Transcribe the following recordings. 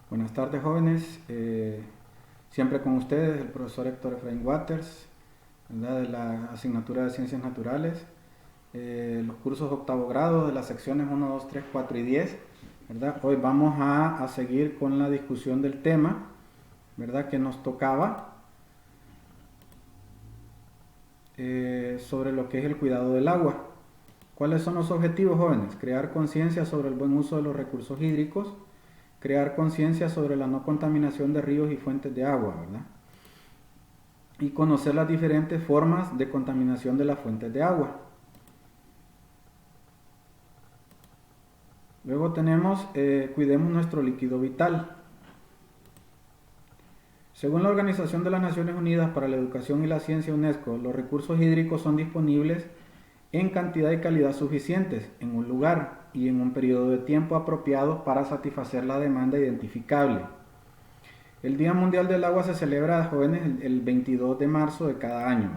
Buenas tardes, jóvenes. Siempre con ustedes el profesor Héctor Efraín Waters, ¿verdad? De la asignatura de Ciencias Naturales. Los cursos de octavo grado de las secciones 1, 2, 3, 4 y 10. ¿Verdad? Hoy vamos a seguir con la discusión del tema, ¿verdad? Que nos tocaba sobre lo que es el cuidado del agua. ¿Cuáles son los objetivos, jóvenes? Crear conciencia sobre el buen uso de los recursos hídricos, crear conciencia sobre la no contaminación de ríos y fuentes de agua, ¿verdad? Y conocer las diferentes formas de contaminación de las fuentes de agua. Luego tenemos, cuidemos nuestro líquido vital. Según la Organización de las Naciones Unidas para la Educación y la Ciencia, UNESCO, los recursos hídricos son disponibles en cantidad y calidad suficientes, en un lugar y en un periodo de tiempo apropiado para satisfacer la demanda identificable. El Día Mundial del Agua se celebra, jóvenes, el 22 de marzo de cada año.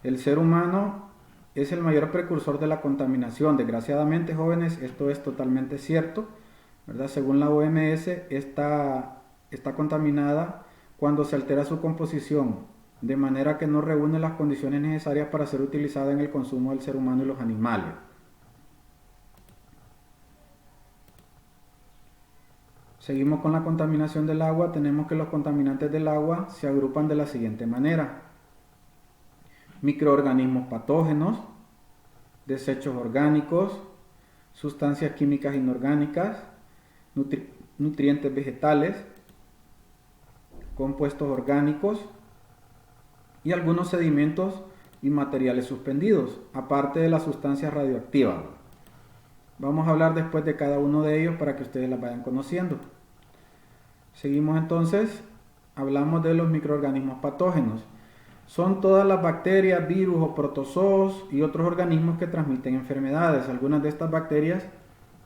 El ser humano es el mayor precursor de la contaminación. Desgraciadamente, jóvenes, esto es totalmente cierto, ¿verdad? Según la OMS, está contaminada cuando se altera su composición, de manera que no reúne las condiciones necesarias para ser utilizada en el consumo del ser humano y los animales. Seguimos con la contaminación del agua. Tenemos que los contaminantes del agua se agrupan de la siguiente manera: microorganismos patógenos, desechos orgánicos, sustancias químicas inorgánicas, nutrientes vegetales, compuestos orgánicos y algunos sedimentos y materiales suspendidos, aparte de las sustancias radioactivas. Vamos a hablar después de cada uno de ellos para que ustedes las vayan conociendo. Seguimos entonces, hablamos de los microorganismos patógenos. Son todas las bacterias, virus o protozoos y otros organismos que transmiten enfermedades. Algunas de estas bacterias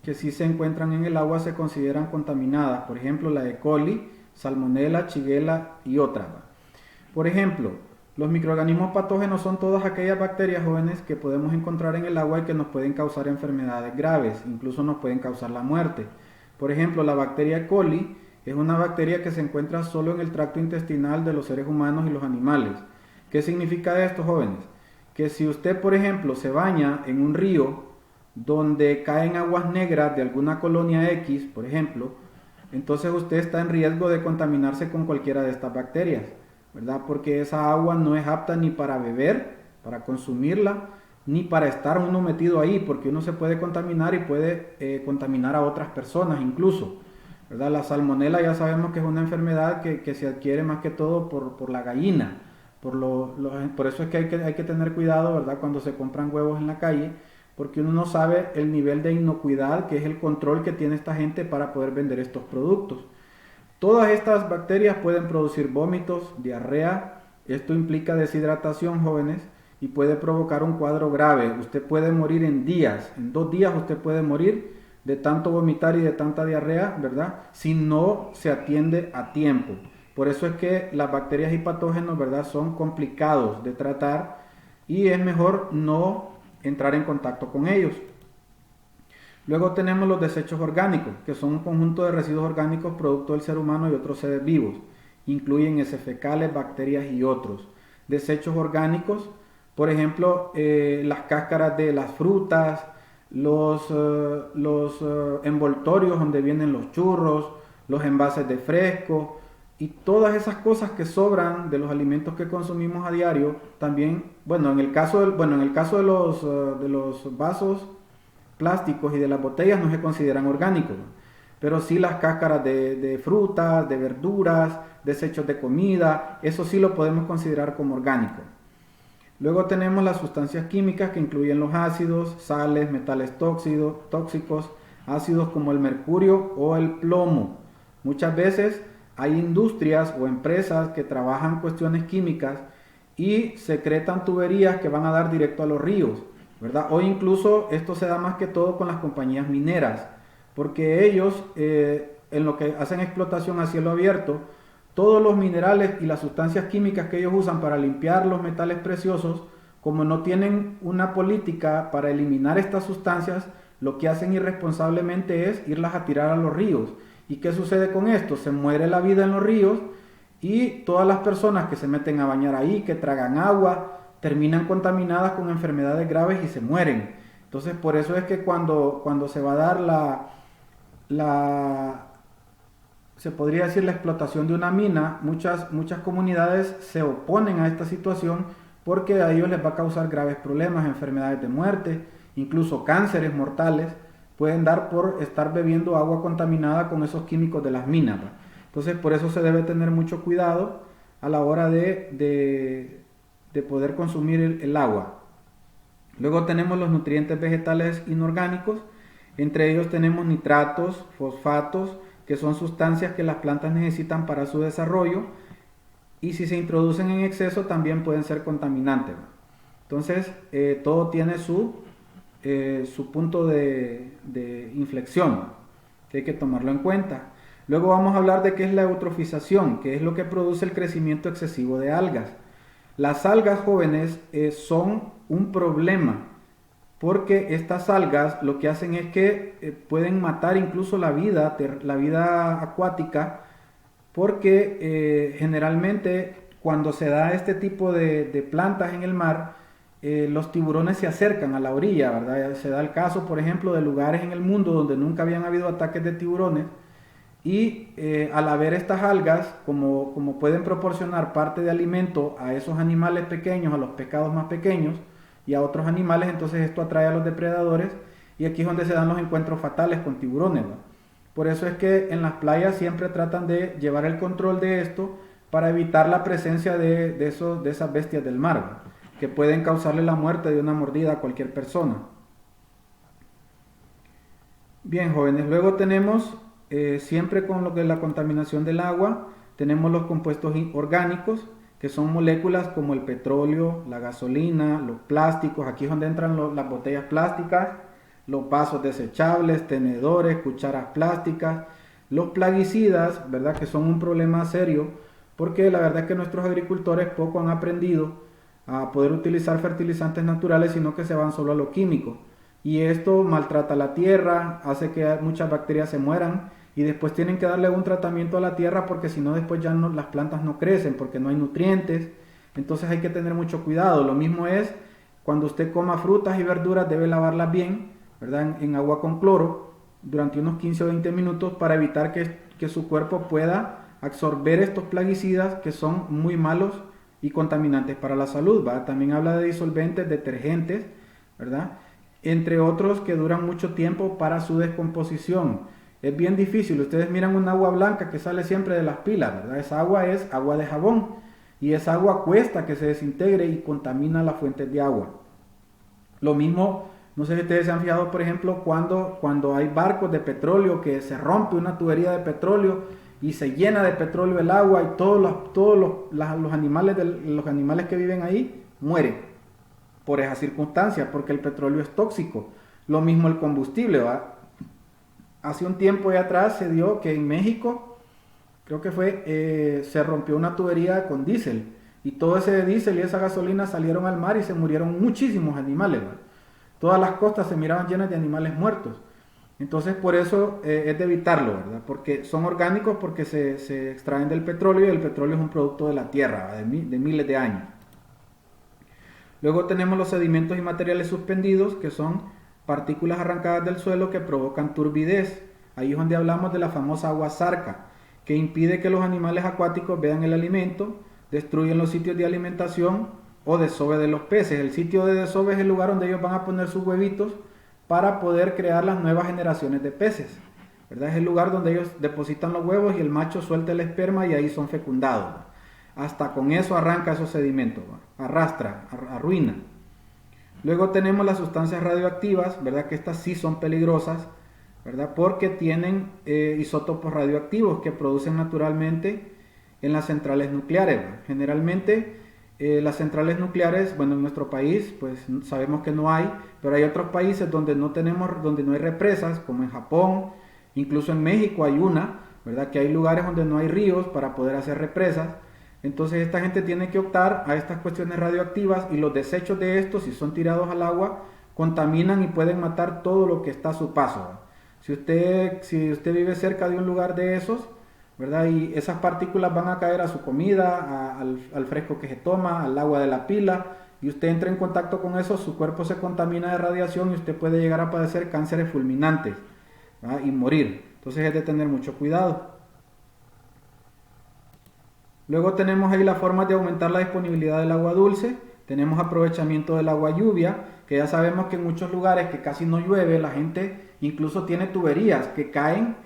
que sí se encuentran en el agua se consideran contaminadas, por ejemplo la E. coli, Salmonella, Shigella y otras. Por ejemplo, los microorganismos patógenos son todas aquellas bacterias, jóvenes, que podemos encontrar en el agua y que nos pueden causar enfermedades graves, incluso nos pueden causar la muerte. Por ejemplo, la bacteria E. coli es una bacteria que se encuentra solo en el tracto intestinal de los seres humanos y los animales. ¿Qué significa esto, jóvenes? Que si usted, por ejemplo, se baña en un río donde caen aguas negras de alguna colonia X, por ejemplo, entonces usted está en riesgo de contaminarse con cualquiera de estas bacterias, ¿verdad? Porque esa agua no es apta ni para beber, para consumirla, ni para estar uno metido ahí, porque uno se puede contaminar y puede contaminar a otras personas incluso, ¿verdad? La salmonela ya sabemos que es una enfermedad que se adquiere más que todo por la gallina, por eso es que hay que tener cuidado, ¿verdad? Cuando se compran huevos en la calle, porque uno no sabe el nivel de inocuidad, que es el control que tiene esta gente para poder vender estos productos. Todas estas bacterias pueden producir vómitos, diarrea. Esto implica deshidratación, jóvenes, y puede provocar un cuadro grave. Usted puede morir en días, en 2 días usted puede morir de tanto vomitar y de tanta diarrea, ¿verdad? Si no se atiende a tiempo. Por eso es que las bacterias y patógenos, ¿verdad?, son complicados de tratar y es mejor no entrar en contacto con ellos. Luego tenemos los desechos orgánicos, que son un conjunto de residuos orgánicos producto del ser humano y otros seres vivos. Incluyen heces fecales, bacterias y otros. Desechos orgánicos, por ejemplo, las cáscaras de las frutas, los envoltorios donde vienen los churros, los envases de fresco y todas esas cosas que sobran de los alimentos que consumimos a diario. También, en el caso de los vasos plásticos y de las botellas no se consideran orgánicos, pero sí las cáscaras de frutas, de verduras, desechos de comida, eso sí lo podemos considerar como orgánico. Luego tenemos las sustancias químicas que incluyen los ácidos, sales, metales tóxicos, ácidos como el mercurio o el plomo. Muchas veces hay industrias o empresas que trabajan cuestiones químicas y secretan tuberías que van a dar directo a los ríos, ¿verdad? Hoy incluso esto se da más que todo con las compañías mineras, porque ellos en lo que hacen explotación a cielo abierto, todos los minerales y las sustancias químicas que ellos usan para limpiar los metales preciosos, como no tienen una política para eliminar estas sustancias, lo que hacen irresponsablemente es irlas a tirar a los ríos. ¿Y qué sucede con esto? Se muere la vida en los ríos y todas las personas que se meten a bañar ahí, que tragan agua, terminan contaminadas con enfermedades graves y se mueren. Entonces, por eso es que cuando se va a dar se podría decir la explotación de una mina, muchas comunidades se oponen a esta situación porque a ellos les va a causar graves problemas, enfermedades de muerte, incluso cánceres mortales pueden dar por estar bebiendo agua contaminada con esos químicos de las minas. Entonces, por eso se debe tener mucho cuidado a la hora de poder consumir el agua. Luego tenemos los nutrientes vegetales inorgánicos, entre ellos tenemos nitratos, fosfatos, que son sustancias que las plantas necesitan para su desarrollo, y si se introducen en exceso también pueden ser contaminantes. Entonces, todo tiene su punto de inflexión, que hay que tomarlo en cuenta. Luego vamos a hablar de qué es la eutrofización, que es lo que produce el crecimiento excesivo de algas. Las algas jóvenes son un problema, porque estas algas lo que hacen es que pueden matar incluso la vida acuática, porque generalmente cuando se da este tipo de plantas en el mar, los tiburones se acercan a la orilla, ¿verdad? Se da el caso, por ejemplo, de lugares en el mundo donde nunca habían habido ataques de tiburones, y al haber estas algas, como pueden proporcionar parte de alimento a esos animales pequeños, a los pescados más pequeños y a otros animales, entonces esto atrae a los depredadores, y aquí es donde se dan los encuentros fatales con tiburones, ¿no? Por eso es que en las playas siempre tratan de llevar el control de esto para evitar la presencia de esas bestias del mar, ¿no?, que pueden causarle la muerte de una mordida a cualquier persona. Bien, jóvenes, luego tenemos siempre con lo que es la contaminación del agua, tenemos los compuestos orgánicos, que son moléculas como el petróleo, la gasolina, los plásticos. Aquí es donde entran las botellas plásticas, los vasos desechables, tenedores, cucharas plásticas, los plaguicidas, ¿verdad?, que son un problema serio, porque la verdad es que nuestros agricultores poco han aprendido a poder utilizar fertilizantes naturales, sino que se van solo a lo químico. Y esto maltrata la tierra, hace que muchas bacterias se mueran, y después tienen que darle un tratamiento a la tierra, porque si no después ya las plantas no crecen, porque no hay nutrientes. Entonces hay que tener mucho cuidado. Lo mismo es cuando usted coma frutas y verduras, debe lavarlas bien, ¿verdad?, en agua con cloro durante unos 15 o 20 minutos, para evitar que su cuerpo pueda absorber estos plaguicidas que son muy malos y contaminantes para la salud, ¿va? También habla de disolventes, detergentes, ¿verdad?, entre otros que duran mucho tiempo para su descomposición. Es bien difícil. Ustedes miran un agua blanca que sale siempre de las pilas, ¿verdad? Esa agua es agua de jabón, y esa agua cuesta que se desintegre y contamina las fuentes de agua. Lo mismo, no sé si ustedes se han fijado, por ejemplo, cuando hay barcos de petróleo, que se rompe una tubería de petróleo y se llena de petróleo el agua, y todos los animales que viven ahí mueren por esa circunstancia, porque el petróleo es tóxico. Lo mismo el combustible, ¿va? Hace un tiempo ya atrás se dio que en México, creo que se rompió una tubería con diésel, y todo ese diésel y esa gasolina salieron al mar y se murieron muchísimos animales, ¿va? Todas las costas se miraban llenas de animales muertos. Entonces, por eso es de evitarlo, ¿verdad? Porque son orgánicos, porque se extraen del petróleo, y el petróleo es un producto de la tierra, de miles de años. Luego tenemos los sedimentos y materiales suspendidos, que son partículas arrancadas del suelo que provocan turbidez. Ahí es donde hablamos de la famosa agua zarca, que impide que los animales acuáticos vean el alimento, destruyen los sitios de alimentación o desove de los peces. El sitio de desove es el lugar donde ellos van a poner sus huevitos para poder crear las nuevas generaciones de peces, ¿verdad? Es el lugar donde ellos depositan los huevos y el macho suelta el esperma y ahí son fecundados, ¿verdad? Hasta con eso arranca esos sedimentos, ¿verdad? Arrastra, arruina. Luego tenemos las sustancias radioactivas, ¿verdad?, que estas sí son peligrosas, ¿verdad?, porque tienen isótopos radioactivos que producen naturalmente en las centrales nucleares, ¿verdad? Generalmente las centrales nucleares, bueno, en nuestro país pues sabemos que no hay, pero hay otros países donde no hay represas, como en Japón, incluso en México hay una, ¿verdad?, que hay lugares donde no hay ríos para poder hacer represas. Entonces esta gente tiene que optar a estas cuestiones radioactivas, y los desechos de estos, si son tirados al agua, contaminan y pueden matar todo lo que está a su paso. Si usted vive cerca de un lugar de esos, ¿verdad? Y esas partículas van a caer a su comida, al fresco que se toma, al agua de la pila, y usted entra en contacto con eso, su cuerpo se contamina de radiación y usted puede llegar a padecer cánceres fulminantes, ¿verdad? Y morir. Entonces es de tener mucho cuidado. Luego tenemos ahí las formas de aumentar la disponibilidad del agua dulce. Tenemos aprovechamiento del agua lluvia, que ya sabemos que en muchos lugares que casi no llueve, la gente incluso tiene tuberías que caen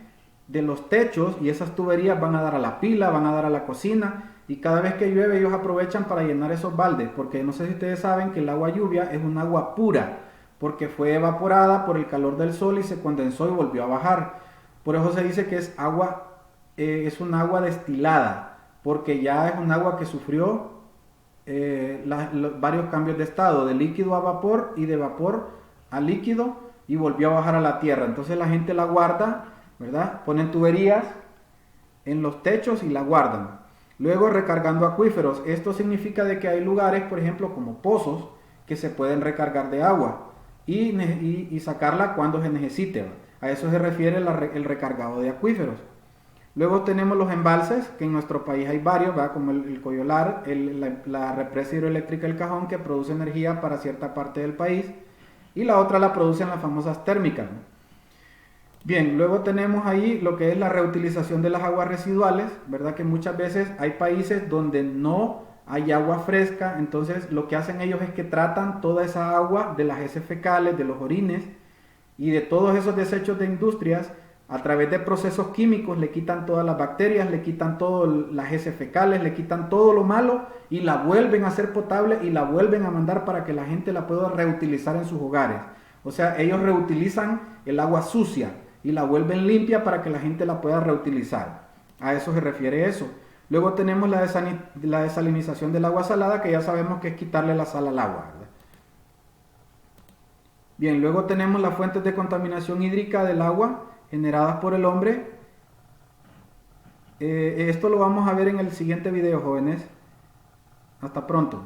de los techos y esas tuberías van a dar a la pila, van a dar a la cocina, y cada vez que llueve ellos aprovechan para llenar esos baldes, porque no sé si ustedes saben que el agua lluvia es un agua pura, porque fue evaporada por el calor del sol y se condensó y volvió a bajar. Por eso se dice que es agua, es un agua destilada, porque ya es un agua que sufrió varios cambios de estado, de líquido a vapor y de vapor a líquido, y volvió a bajar a la tierra. Entonces la gente la guarda, ¿verdad? Ponen tuberías en los techos y la guardan. Luego recargando acuíferos. Esto significa de que hay lugares, por ejemplo, como pozos, que se pueden recargar de agua y sacarla cuando se necesite. A eso se refiere el recargado de acuíferos. Luego tenemos los embalses, que en nuestro país hay varios, ¿verdad? Como el Coyolar, la represa hidroeléctrica El Cajón, que produce energía para cierta parte del país, y la otra la producen las famosas térmicas, ¿no? Bien, luego tenemos ahí lo que es la reutilización de las aguas residuales, ¿verdad? Que muchas veces hay países donde no hay agua fresca, entonces lo que hacen ellos es que tratan toda esa agua de las heces fecales, de los orines y de todos esos desechos de industrias. A través de procesos químicos le quitan todas las bacterias, le quitan todas las heces fecales, le quitan todo lo malo y la vuelven a hacer potable y la vuelven a mandar para que la gente la pueda reutilizar en sus hogares. O sea, ellos reutilizan el agua sucia y la vuelven limpia para que la gente la pueda reutilizar. A eso se refiere eso. Luego tenemos la desalinización del agua salada, que ya sabemos que es quitarle la sal al agua, ¿verdad? Bien, luego tenemos las fuentes de contaminación hídrica del agua generadas por el hombre. Esto lo vamos a ver en el siguiente video, jóvenes. Hasta pronto.